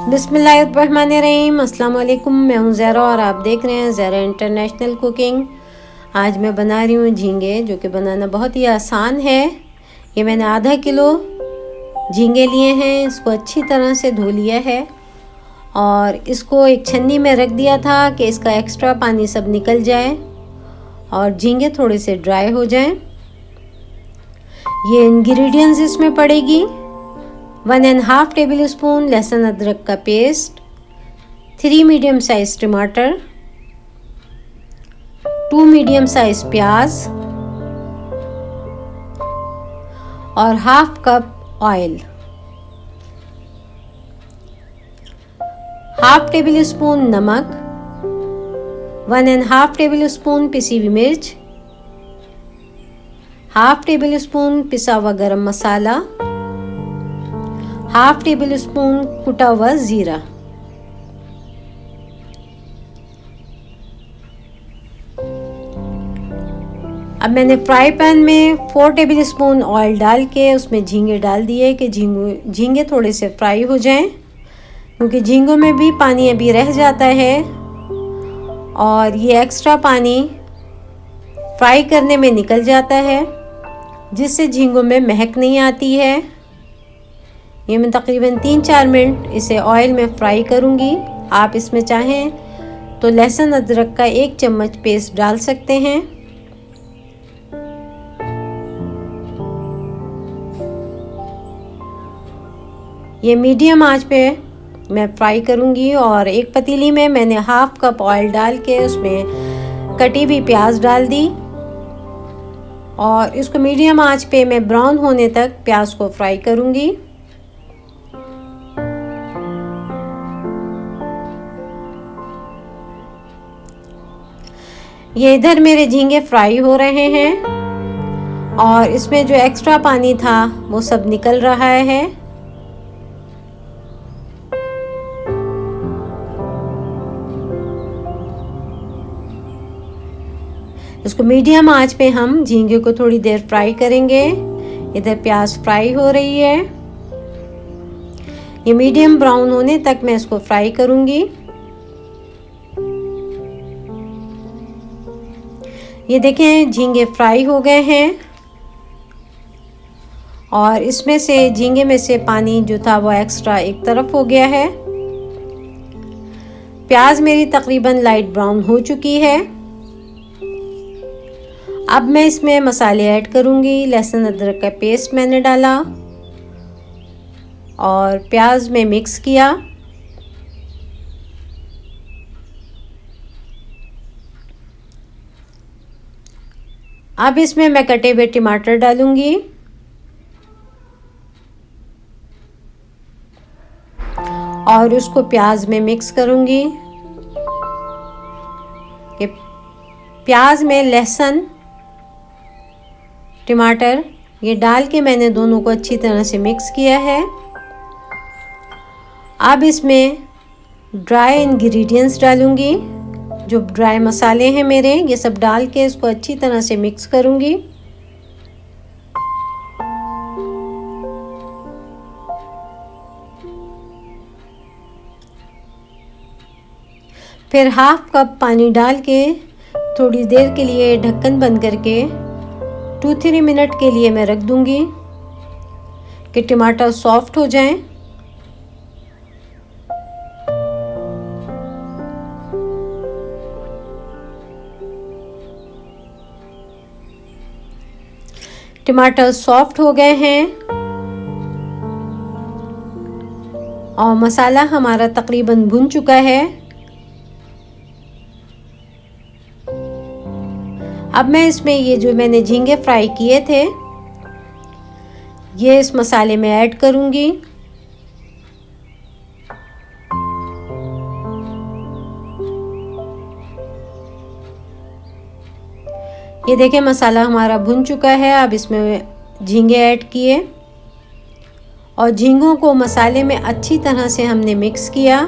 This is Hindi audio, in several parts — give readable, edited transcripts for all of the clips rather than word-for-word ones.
बिस्मिल्लाहिर्रहमानिर्रहीम। अस्सलाम वालेकुम। मैं हूँ ज़हरा और आप देख रहे हैं ज़हरा इंटरनेशनल कुकिंग। आज मैं बना रही हूँ झींगे, जो कि बनाना बहुत ही आसान है। ये मैंने आधा किलो झींगे लिए हैं। इसको अच्छी तरह से धो लिया है और इसको एक छन्नी में रख दिया था कि इसका एक्स्ट्रा पानी सब निकल जाए और झींगे थोड़े से ड्राई हो जाएं। ये इंग्रेडिएंट्स इसमें पड़ेगी: 1.5 टेबल स्पून लहसुन अदरक का पेस्ट, 3 मीडियम साइज टमाटर, 2 मीडियम साइज प्याज और half cup oil, half table spoon नमक, 1.5 टेबल स्पून पिसी हुई मिर्च, हाफ टेबल स्पून पिसा हुआ गरम मसाला, हाफ टेबल स्पून कुटा हुआ जीरा। अब मैंने फ्राई पैन में 4 टेबल स्पून ऑयल डाल के उसमें झींगे डाल दिए कि झींगे थोड़े से फ्राई हो जाएं, क्योंकि झींगों में भी पानी अभी रह जाता है और ये एक्स्ट्रा पानी फ्राई करने में निकल जाता है, जिससे झींगों में महक नहीं आती है। ये मैं तकरीबन 3-4 मिनट इसे ऑयल में फ्राई करूँगी। आप इसमें चाहें तो लहसुन अदरक का 1 चम्मच पेस्ट डाल सकते हैं। ये मीडियम आंच पे मैं फ्राई करूँगी और एक पतीली में मैंने हाफ कप ऑयल डाल के उसमें कटी हुई प्याज डाल दी और इसको मीडियम आंच पे मैं ब्राउन होने तक प्याज को फ्राई करूँगी। ये इधर मेरे झींगे फ्राई हो रहे हैं और इसमें जो एक्स्ट्रा पानी था वो सब निकल रहा है। इसको मीडियम आंच पे हम झींगे को थोड़ी देर फ्राई करेंगे। इधर प्याज फ्राई हो रही है। ये मीडियम ब्राउन होने तक मैं इसको फ्राई करूंगी। ये देखें झींगे फ्राई हो गए हैं और इसमें से झींगे में से पानी जो था वो एक्स्ट्रा एक तरफ हो गया है। प्याज मेरी तकरीबन लाइट ब्राउन हो चुकी है। अब मैं इसमें मसाले ऐड करूंगी। लहसुन अदरक का पेस्ट मैंने डाला और प्याज में मिक्स किया। अब इसमें मैं कटे हुए टमाटर डालूंगी और उसको प्याज में मिक्स करूंगी। कि प्याज में लहसुन टमाटर ये डाल के मैंने दोनों को अच्छी तरह से मिक्स किया है। अब इसमें ड्राई इंग्रेडिएंट्स डालूंगी। जो ड्राई मसाले हैं मेरे, ये सब डाल के इसको अच्छी तरह से मिक्स करूंगी। फिर हाफ कप पानी डाल के थोड़ी देर के लिए ढक्कन बंद करके 2-3 मिनट के लिए मैं रख दूंगी कि टमाटर सॉफ्ट हो जाएं। टमाटर सॉफ्ट हो गए हैं और मसाला हमारा तकरीबन भुन चुका है। अब मैं इसमें ये जो मैंने झींगे फ्राई किए थे ये इस मसाले में ऐड करूंगी। ये देखें मसाला हमारा भुन चुका है। अब इसमें झींगे ऐड किए और झींगों को मसाले में अच्छी तरह से हमने मिक्स किया।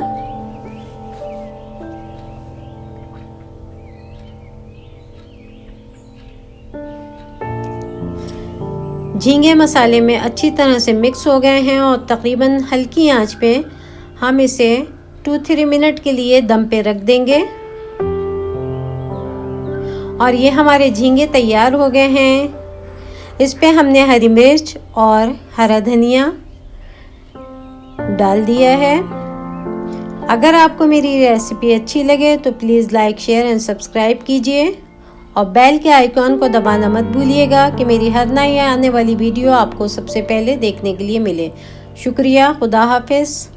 झींगे मसाले में अच्छी तरह से मिक्स हो गए हैं और तकरीबन हल्की आंच पे हम इसे 2-3 मिनट के लिए दम पे रख देंगे। और ये हमारे झींगे तैयार हो गए हैं। इस पे हमने हरी मिर्च और हरा धनिया डाल दिया है। अगर आपको मेरी रेसिपी अच्छी लगे तो please like, share and subscribe कीजिए और बेल के आइकॉन को दबाना मत भूलिएगा कि मेरी हर नई आने वाली वीडियो आपको सबसे पहले देखने के लिए मिले। शुक्रिया। खुदा हाफिज़।